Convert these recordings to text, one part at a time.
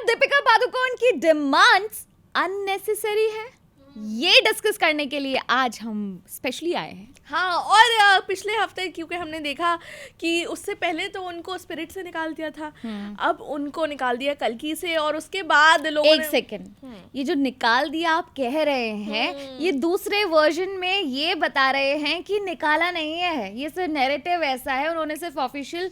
दीपिका पादुकोण की demands unnecessary है? ये डिस्कस करने के लिए आज हम स्पेशली आए हैं। हाँ, और पिछले हफ्ते क्योंकि हमने देखा कि उससे पहले तो उनको स्पिरिट से निकाल दिया था, अब उनको निकाल दिया कल्कि से, और उसके बाद लोगों एक सेकंड, ये जो निकाल दिया आप कह रहे हैं, ये दूसरे वर्जन में ये बता रहे हैं कि निकाला नहीं है, ये सिर्फ नैरेटिव ऐसा है, उन्होंने सिर्फ ऑफिशियल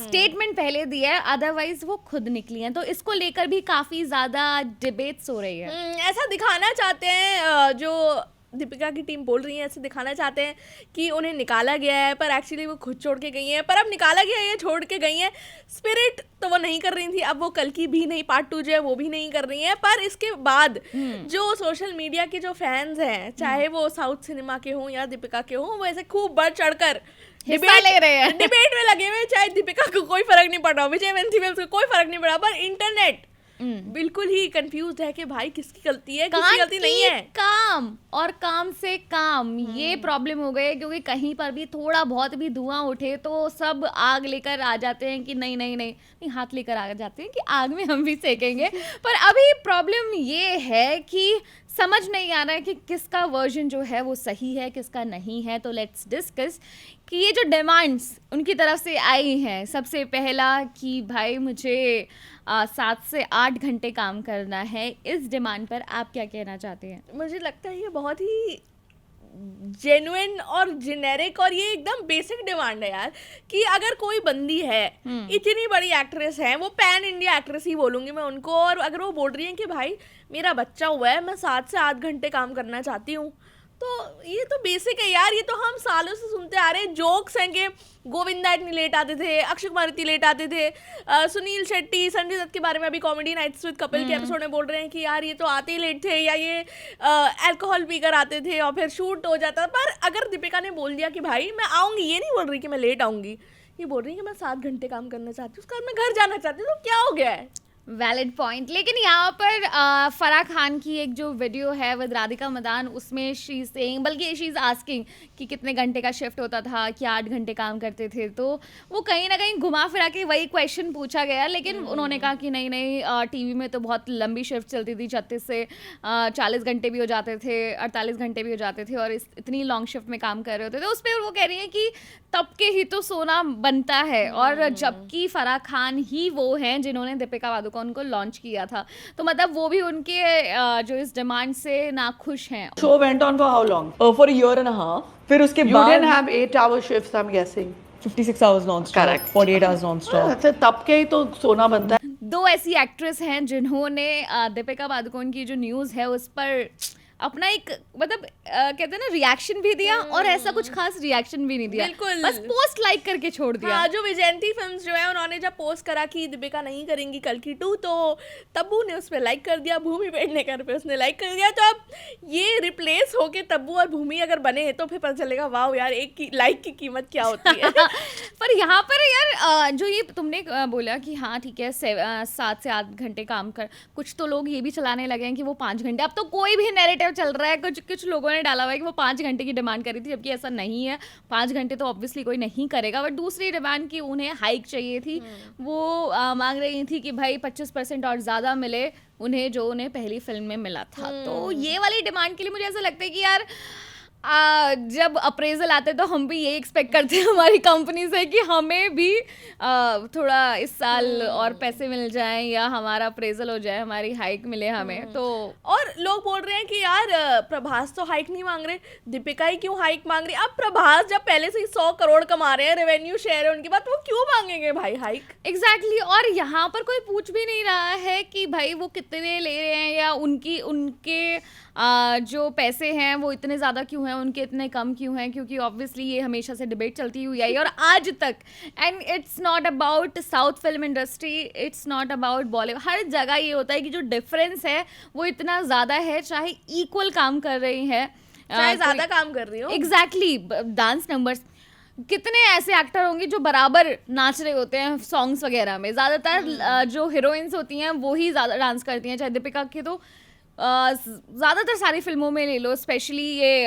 स्टेटमेंट पहले दिया है, अदरवाइज वो खुद निकली हैं। तो इसको लेकर भी काफी ज्यादा डिबेट्स हो रही है। ऐसा दिखाना चाहते हैं, जो दीपिका की टीम बोल रही है, ऐसे दिखाना चाहते हैं कि उन्हें निकाला गया है, पर एक्चुअली वो खुद छोड़ के गई हैं। पर अब निकाला गया है, छोड़ के गई हैं। स्पिरिट तो वो नहीं कर रही थी, अब वो कल्कि भी नहीं, पार्ट 2 जो है वो भी नहीं कर रही हैं। पर इसके बाद जो सोशल मीडिया के जो फैंस हैं, चाहे वो साउथ सिनेमा के हों या दीपिका के हों, वो ऐसे खूब बढ़ चढ़कर हिस्सा ले रहे हैं, डिबेट में लगे हुए। चाहे दीपिका को कोई फर्क नहीं पड़ रहा, विजय वंशी फिल्म्स को कोई फर्क नहीं पड़ा, पर इंटरनेट बिल्कुल ही कंफ्यूज है कि भाई किसकी गलती है, किसकी गलती नहीं है। काम और काम से काम, ये प्रॉब्लम हो गई, क्योंकि कहीं पर भी थोड़ा बहुत भी धुआं उठे तो सब आग लेकर आ जाते हैं कि नहीं नहीं नहीं नहीं, हाथ लेकर आ जाते हैं कि आग में हम भी सेकेंगे। पर अभी प्रॉब्लम ये है कि समझ नहीं आ रहा है कि किसका वर्जन जो है वो सही है, किसका नहीं है। तो लेट्स डिस्कस कि ये जो डिमांड्स उनकी तरफ से आई हैं, सबसे पहला कि भाई मुझे 7 से 8 घंटे काम करना है, इस डिमांड पर आप क्या कहना चाहते हैं? मुझे लगता है ये बहुत ही जेन्युइन और जेनेरिक और ये एकदम बेसिक डिमांड है यार, कि अगर कोई बंदी है, इतनी बड़ी एक्ट्रेस है, वो पैन इंडिया एक्ट्रेस ही बोलूँगी मैं उनको, और अगर वो बोल रही है कि भाई मेरा बच्चा हुआ है, मैं 7 से 8 घंटे काम करना चाहती हूँ, तो ये तो बेसिक है यार। ये तो हम सालों से सुनते आ रहे हैं, जोक्स हैं कि गोविंदा इतनी लेट आते थे, अक्षय कुमार इतनी लेट आते थे, सुनील शेट्टी, संजय दत्त के बारे में अभी कॉमेडी नाइट्स विद कपिल के एपिसोड में बोल रहे हैं कि यार ये तो आते ही लेट थे, या ये अल्कोहल पीकर आते थे और फिर शूट हो जाता। पर अगर दीपिका ने बोल दिया कि भाई मैं आऊँगी, ये नहीं बोल रही कि मैं लेट आऊँगी, ये बोल रही है कि मैं 7 घंटे काम करना चाहती हूँ, उसके बाद मैं घर जाना चाहती हूँ, तो क्या हो गया है? Valid point. लेकिन यहाँ पर फराह खान की एक जो वीडियो है विद राधिका मदान, उसमें शी इज सेइंग, बल्कि शी इज आस्किंग कि कितने घंटे का शिफ्ट होता था, क्या 8 घंटे काम करते थे, तो वो कहीं ना कहीं घुमा फिरा के वही क्वेश्चन पूछा गया। लेकिन उन्होंने कहा कि नहीं नहीं, टीवी में तो बहुत लंबी शिफ्ट चलती थी, 36 से 40 घंटे भी हो जाते थे, 48 घंटे भी हो जाते थे, और इतनी लॉन्ग शिफ्ट में काम कर रहे होते थे। उस पर वो कह रही है कि तब के ही तो सोना बनता है, और जबकि फराह खान ही वो हैं जिन्होंने दीपिका पादुकोण को लॉन्च किया था, तो मतलब वो भी उनके जो इस डिमांड से नाखुश हैं। Show went on for how long? For a year and a half. फिर उसके You बाद didn't have 8-hour shifts, I'm guessing. 56 hours non-stop. Correct. 48 hours non-stop. अच्छा, तब के ही तो सोना बनता है। दो ऐसी एक्ट्रेस हैं जिन्होंने दीपिका पादुकोण की जो न्यूज़ है उस पर अपना एक मतलब कहते हैं ना रिएक्शन भी दिया, और ऐसा कुछ खास रिएक्शन भी नहीं दिया, बिल्कुल। बस पोस्ट लाइक करके छोड़ दिया। हाँ, जो विजयंती फिल्म्स जो है उन्होंने जब पोस्ट करा कि दीपिका नहीं करेंगी कल्कि 2, तो तब्बू ने उस पर लाइक कर दिया, भूमि पेडनेकर पे उसने लाइक कर दिया। तो अब ये रिप्लेस होके तब्बू और भूमि अगर बने तो फिर पता चलेगा वाह यार, एक लाइक की कीमत क्या होती है। पर यहाँ पर यार जो ये तुमने बोला कि हाँ ठीक है 7 से 8 घंटे काम कर, कुछ तो लोग ये भी चलाने लगे हैं कि वो 5 घंटे, अब तो कोई भी नैरेटिव चल रहा है, कुछ लोगों ने डाला हुआ है कि वो 5 घंटे की डिमांड करी थी, जबकि ऐसा नहीं है। 5 घंटे तो ऑब्वियसली कोई नहीं करेगा, बट दूसरी डिमांड की उन्हें हाइक चाहिए थी, वो मांग रही थी कि भाई 25% और ज़्यादा मिले उन्हें जो उन्हें पहली फिल्म में मिला था। तो ये वाली डिमांड के लिए मुझे ऐसा लगता है कि यार जब अप्रेजल आते तो हम भी ये एक्सपेक्ट करते हैं हमारी कंपनी से कि हमें भी थोड़ा इस साल और पैसे मिल जाएं, या हमारा अप्रेजल हो जाए, हमारी हाइक मिले हमें। तो और लोग बोल रहे हैं कि यार प्रभास तो हाइक नहीं मांग रहे, दीपिका ही क्यों हाइक मांग रही है? अब प्रभास जब पहले से ही 100 करोड़ कमा रहे हैं, रेवेन्यू शेयर है उनके बाद, वो क्यों मांगेंगे भाई हाइक? एग्जैक्टली। और यहाँ पर कोई पूछ भी नहीं रहा है कि भाई वो कितने ले रहे हैं, या उनके जो पैसे हैं वो इतने ज़्यादा क्यों हैं, उनके इतने कम क्यों हैं, क्योंकि ऑब्वियसली ये हमेशा से डिबेट चलती हुई आई और आज तक। And it's not about south film industry, it's not about Bollywood, हर जगह ये होता है कि जो डिफरेंस है वो इतना ज़्यादा है, चाहे इक्वल काम कर रही है, चाहे ज़्यादा काम कर रही हो। एग्जैक्टली। डांस नंबर्स, कितने ऐसे एक्टर होंगे जो बराबर नाच रहे होते हैं सॉन्ग्स वगैरह में, ज़्यादातर जो हीरोइंस होती हैं वो ही ज़्यादा डांस करती हैं। चाहे दीपिका की तो ज़्यादातर सारी फिल्मों में ले लो, स्पेशली ये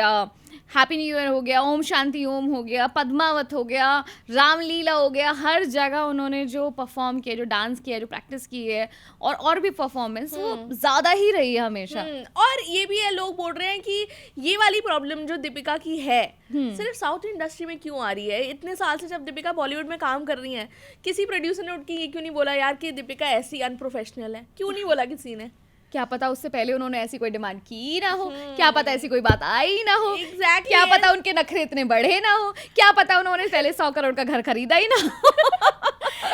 हैप्पी न्यू ईयर हो गया, ओम शांति ओम हो गया, पद्मावत हो गया, रामलीला हो गया, हर जगह उन्होंने जो परफॉर्म किया, जो डांस किया, जो प्रैक्टिस की है और भी परफॉर्मेंस वो ज़्यादा ही रही है हमेशा। और ये भी है, लोग बोल रहे हैं कि ये वाली प्रॉब्लम जो दीपिका की है सिर्फ साउथ इंडस्ट्री में क्यों आ रही है। इतने साल से जब दीपिका बॉलीवुड में काम कर रही है, किसी प्रोड्यूसर ने उठ के ये क्यों नहीं बोला यार कि दीपिका ऐसी अनप्रोफेशनल है, क्यों नहीं बोला किसी ने। क्या पता उससे पहले उन्होंने ऐसी कोई डिमांड की ना हो, क्या पता ऐसी कोई बात आई ना हो, Exactly. क्या पता उनके नखरे इतने बढ़े ना हो, क्या पता उन्होंने पहले 100 करोड़ का घर खरीदा ही ना हो।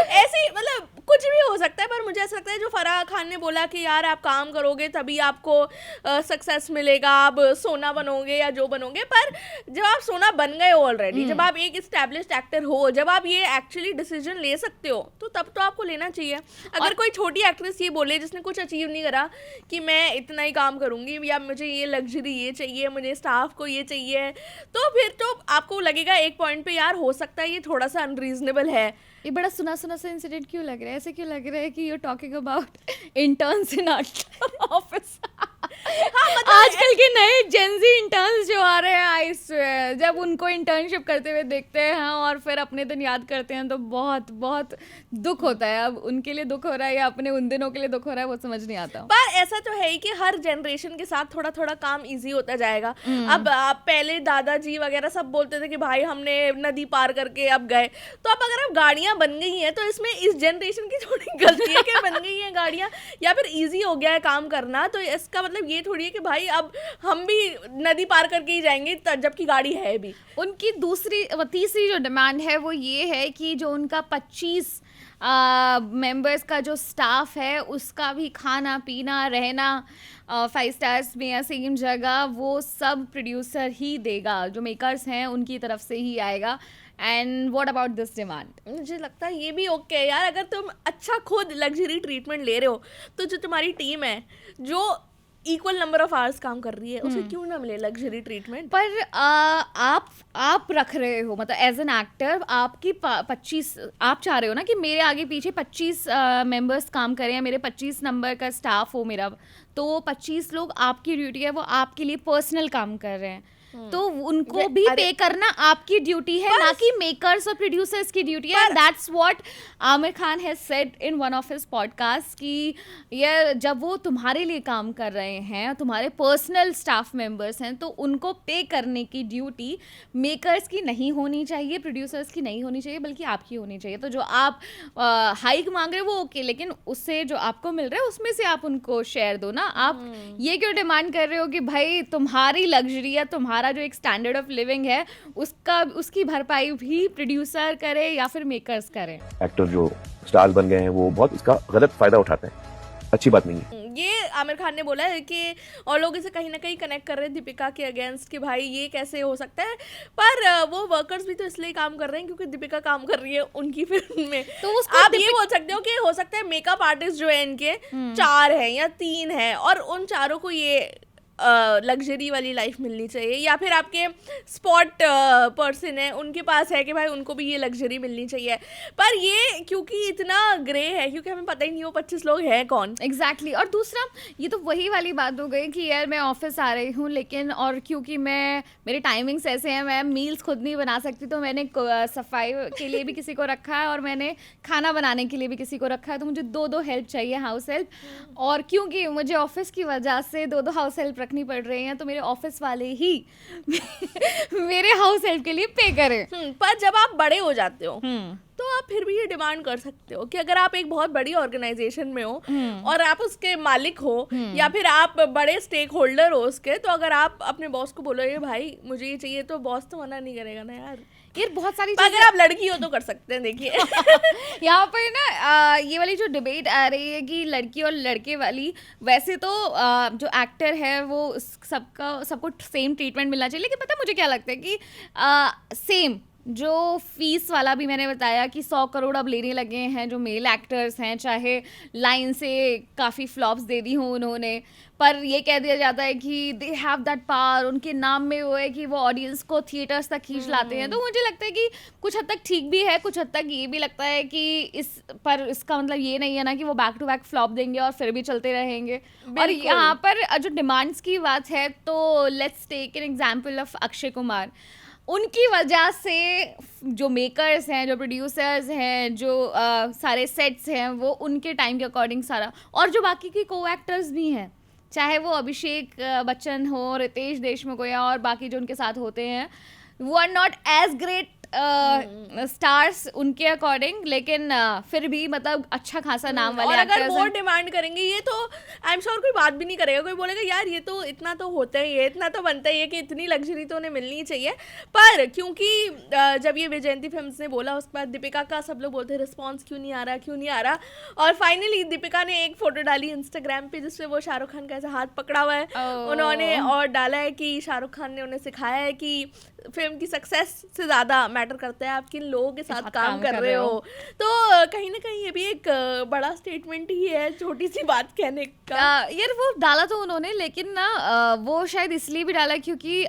ऐसे मतलब कुछ भी हो सकता है, पर मुझे ऐसा लगता है जो फराह खान ने बोला कि यार आप काम करोगे तभी आपको सक्सेस मिलेगा, आप सोना बनोगे या जो बनोगे, पर जब आप सोना बन गए हो ऑलरेडी, जब आप एक इस्टेब्लिश्ड एक्टर हो, जब आप ये एक्चुअली डिसीजन ले सकते हो, तो तब तो आपको लेना चाहिए। अगर कोई छोटी एक्ट्रेस ये बोले जिसने कुछ अचीव नहीं करा कि मैं इतना ही काम करूंगी या मुझे ये लग्जरी ये चाहिए, मुझे स्टाफ को ये चाहिए, तो फिर तो आपको लगेगा एक पॉइंट पे यार हो सकता है ये थोड़ा सा अनरीजनेबल है। ये बड़ा सुना सुना सा इंसिडेंट क्यों लग रहा है? ऐसे क्यों लग रहा है कि you talking about interns in office? आजकल के नए जेंजी इंटर्न्स जो आ रहे हैं, आई स्वेयर, जब उनको इंटर्नशिप करते हुए देखते हैं और फिर अपने दिन याद करते हैं तो बहुत बहुत दुख होता है। अब उनके लिए दुख हो रहा है या अपने उन दिनों के लिए दुख हो रहा है, वो समझ नहीं आता। पर ऐसा तो है ही कि हर जनरेशन के साथ थोड़ा थोड़ा काम इजी होता जाएगा। अब पहले दादाजी वगैरह सब बोलते थे कि भाई हमने नदी पार करके अब गए, तो अब अगर अब गाड़ियां बन गई हैं तो इसमें इस जनरेशन की थोड़ी गलती है कि बन गई हैं गाड़ियां या फिर इजी हो गया है काम करना, तो इसका मतलब ये थोड़ी है कि भाई अब हम भी नदी पार करके ही जाएंगे जबकि गाड़ी है भी। उनकी तीसरी जो डिमांड है वो ये है कि जो उनका 25 मेंबर्स का जो स्टाफ है उसका भी खाना पीना रहना 5 स्टार्स में या सेम जगह वो सब प्रोड्यूसर ही देगा, जो मेकर्स हैं उनकी तरफ से ही आएगा। And what about this demand? मुझे लगता है ये भी ओके है यार। अगर तुम अच्छा खुद लग्जरी ट्रीटमेंट ले रहे हो तो जो तुम्हारी टीम है जो इक्वल नंबर ऑफ आवर्स काम कर रही है उसे क्यों ना मिले लग्जरी ट्रीटमेंट। पर आप रख रहे हो, मतलब एज एन एक्टर आपकी 25, आप चाह रहे हो ना कि मेरे आगे पीछे 25 मेंबर्स काम करें या मेरे 25 नंबर का स्टाफ हो मेरा, तो 25 लोग आपकी ड्यूटी है, वो आपके लिए पर्सनल काम कर रहे हैं, तो उनको भी पे करना आपकी ड्यूटी है, ना कि मेकर्स और प्रोड्यूसर्स की ड्यूटी है। That's what Aamir Khan has said in one of his podcast कि ये जब वो तुम्हारे लिए काम कर रहे हैं, तुम्हारे पर्सनल स्टाफ मेंबर्स हैं, तो उनको पे करने की ड्यूटी मेकर्स की नहीं होनी चाहिए, प्रोड्यूसर्स की नहीं होनी चाहिए, बल्कि आपकी होनी चाहिए। तो जो आप हाइक मांग रहे हो वो ओके, लेकिन उससे जो आपको मिल रहा है उसमें से आप उनको शेयर दो ना। आप ये क्यों डिमांड कर रहे हो कि भाई तुम्हारी लग्जरी या तुम्हारा जो एक स्टैंडर्ड ऑफ लिविंग है उसकी भरपाई भी प्रोड्यूसर करे या फिर मेकर्स करें? एक्टर जो स्टार बन गए हैं वो बहुत इसका गलत फायदा उठाते हैं, अच्छी बात नहीं है। ये आमिर खान ने बोला है कि और लोग इसे कहीं ना कहीं कनेक्ट कर रहे हैं दीपिका के अगेंस्ट कि भाई ये कैसे हो सकता है, पर वो वर्कर्स भी तो इसलिए काम कर रहे हैं क्योंकि दीपिका काम कर रही है उनकी फिल्म में। तो उसको आप ये बोल सकते हो कि हो सकता है मेकअप आर्टिस्ट जो है इनके 4 हैं या 3 हैं और उन चारों को ये लग्जरी वाली लाइफ मिलनी चाहिए, या फिर आपके स्पॉट पर्सन है उनके पास है कि भाई उनको भी ये लग्जरी मिलनी चाहिए। पर ये क्योंकि इतना ग्रे है, क्योंकि हमें पता ही नहीं वो 25 लोग हैं कौन। एग्जैक्टली और दूसरा ये तो वही वाली बात हो गई कि यार मैं ऑफिस आ रही हूँ, लेकिन और क्योंकि मेरे टाइमिंग्स ऐसे हैं, मैं मील्स खुद नहीं बना सकती, तो मैंने सफाई के लिए भी किसी को रखा है और मैंने खाना बनाने के लिए भी किसी को रखा है, तो मुझे 2 हेल्प चाहिए, हाउस हेल्प। और क्योंकि मुझे ऑफिस की वजह से 2 हाउस हेल्प रखनी पड़ रही हैं, तो मेरे ऑफिस वाले ही मेरे हाउस हेल्प के लिए पे करें। पर जब आप बड़े हो जाते हो तो आप फिर भी ये डिमांड कर सकते हो कि अगर आप एक बहुत बड़ी ऑर्गेनाइजेशन में हो और आप उसके मालिक हो या फिर आप बड़े स्टेक होल्डर हो उसके, तो अगर आप अपने बॉस को बोलो ये भाई मुझे ये चाहिए, तो बॉस तो मना नहीं करेगा ना यार। ये बहुत सारी अगर आप लड़की हो तो कर सकते हैं। देखिए यहाँ पर ना ये वाली जो डिबेट आ रही है कि लड़की और लड़के वाली, वैसे तो जो एक्टर है वो सबको सेम ट्रीटमेंट मिलना चाहिए, लेकिन पता है मुझे क्या लगता है कि सेम जो फीस वाला भी मैंने बताया कि 100 करोड़ अब लेने लगे हैं जो मेल एक्टर्स हैं, चाहे लाइन से काफ़ी फ्लॉप्स दे दी हों उन्होंने, पर ये कह दिया जाता है कि दे हैव दैट पावर, उनके नाम में वो है कि वो ऑडियंस को थिएटर्स तक खींच लाते हैं। तो मुझे लगता है कि कुछ हद तक ठीक भी है, कुछ हद तक ये भी लगता है कि इसका मतलब ये नहीं है ना कि वो बैक टू बैक फ्लॉप देंगे और फिर भी चलते रहेंगे। और यहाँ पर जो डिमांड्स की बात है तो let's take an example of Akshay Kumar. उनकी वजह से जो मेकर्स हैं, जो प्रोड्यूसर्स हैं, जो सारे सेट्स हैं, वो उनके टाइम के अकॉर्डिंग सारा, और जो बाकी के को एक्टर्स भी हैं, चाहे वो अभिषेक बच्चन हो, रितेश देशमुख हो, या और बाकी जो उनके साथ होते हैं, वो are not as great stars उनके अकॉर्डिंग, लेकिन फिर भी मतलब अच्छा खासा नाम वाले और अगर actors वो हैं। डिमांड करेंगे ये तो आई एम श्योर कोई बात भी नहीं करेगा, कोई बोलेगा यार ये तो इतना तो होता ही है, इतना तो बनता ही है कि इतनी लग्जरी तो उन्हें मिलनी ही चाहिए। पर क्योंकि जब ये विजयंती फिल्म्स ने बोला उसके बाद दीपिका का सब लोग बोलते हैं रिस्पॉन्स क्यों नहीं आ रहा, क्यों नहीं आ रहा, और फाइनली दीपिका ने एक फोटो डाली इंस्टाग्राम पे जिसमें वो शाहरुख खान का ऐसा हाथ पकड़ा हुआ है उन्होंने, और डाला है कि शाहरुख खान ने उन्हें सिखाया है कि फिल्म की सक्सेस से ज़्यादा मैटर करता है आप किन लोगों के साथ काम कर रहे हो। तो कहीं ना कहीं ये भी एक बड़ा स्टेटमेंट ही है, छोटी सी बात कहने का। यार वो डाला तो उन्होंने, लेकिन ना वो शायद इसलिए भी डाला क्योंकि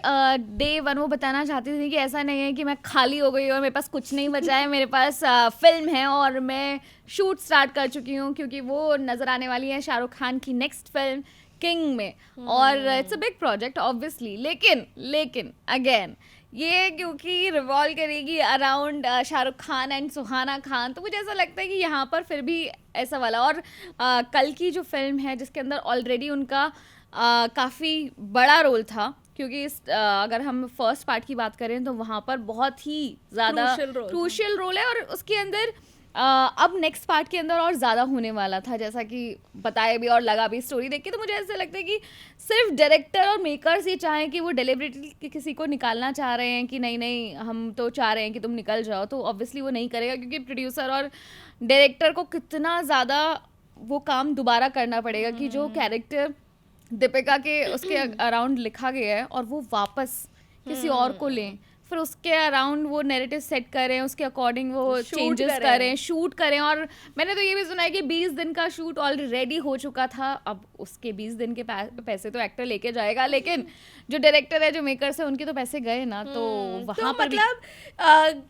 डे वन वो बताना चाहती थी कि ऐसा नहीं है कि मैं खाली हो गई और मेरे पास कुछ नहीं बचा है, मेरे पास फिल्म है और मैं शूट स्टार्ट कर चुकी हूँ, क्योंकि वो नज़र आने वाली है शाहरुख खान की नेक्स्ट फिल्म किंग में, और it's a big project obviously. लेकिन अगेन ये क्योंकि रिवॉल्व करेगी अराउंड शाहरुख खान एंड सुहाना खान, तो मुझे ऐसा लगता है कि यहाँ पर फिर भी ऐसा वाला, और कल की जो फिल्म है जिसके अंदर ऑलरेडी उनका काफ़ी बड़ा रोल था, क्योंकि अगर हम फर्स्ट पार्ट की बात करें तो वहाँ पर बहुत ही ज़्यादा क्रूशियल रोल है, और उसके अंदर अब नेक्स्ट पार्ट के अंदर और ज़्यादा होने वाला था, जैसा कि बताया भी और लगा भी स्टोरी देख के। तो मुझे ऐसा लगता है कि सिर्फ डायरेक्टर और मेकर्स ये चाहें कि वो डेलिबरेटली किसी को निकालना चाह रहे हैं कि नहीं हम तो चाह रहे हैं कि तुम निकल जाओ, तो ऑब्वियसली वो नहीं करेगा, क्योंकि प्रोड्यूसर और डायरेक्टर को कितना ज़्यादा वो काम दोबारा करना पड़ेगा कि जो कैरेक्टर दीपिका के उसके अराउंड लिखा गया है और वो वापस किसी और को लें, फिर उसके अराउंड वो नैरेटिव सेट करें, उसके अकॉर्डिंग वो चेंजेस करें, शूट करें। और मैंने तो ये भी सुना है कि 20 दिन का शूट ऑलरेडी हो चुका था। अब उसके 20 दिन के पैसे तो एक्टर लेके जाएगा, लेकिन जो डायरेक्टर है, जो मेकर्स है, उनके तो पैसे गए ना, तो वहाँ पर मतलब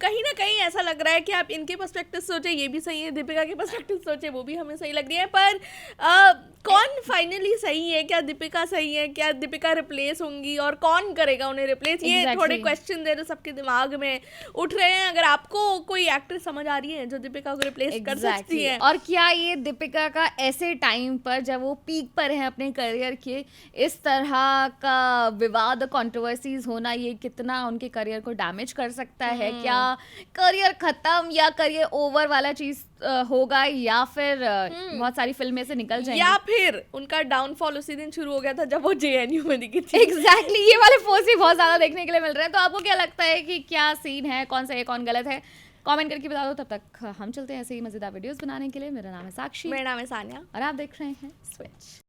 कहीं ना कहीं ऐसा लग रहा है कि आप इनके पर्सपेक्टिव सोचे ये भी सही है, दीपिका के पर्सपेक्टिव सोचे वो भी हमें सही लग रही है, पर कौन फाइनली सही है? क्या दीपिका सही है? क्या दीपिका रिप्लेस होंगी और कौन करेगा उन्हें रिप्लेस? ये थोड़े क्वेश्चन दे सबके दिमाग में उठ रहे हैं। अगर आपको कोई एक्टर समझ आ रही है जो दीपिका को रिप्लेस कर सकती है, और क्या ये दीपिका का ऐसे टाइम पर जब वो पीक पर है अपने करियर के, इस तरह का विवाद कंट्रोवर्सीज होना, ये कितना उनके करियर को डैमेज कर सकता है? क्या करियर खत्म या करियर ओवर वाला चीज होगा, या फिर बहुत सारी फिल्में से निकल जाएंगी, या फिर उनका डाउनफॉल उसी दिन शुरू हो गया था जब वो JNU में दिखी थी। एग्जैक्टली ये वाले पोस्ट भी बहुत ज्यादा देखने के लिए मिल रहे हैं। तो आपको क्या लगता है कि क्या सीन है, कौन सही है कौन गलत है? कमेंट करके बता दो। तब तक हम चलते हैं ऐसे ही मजेदार वीडियोस बनाने के लिए। मेरा नाम है साक्षी, मेरा नाम है सानिया, और आप देख रहे हैं स्विच।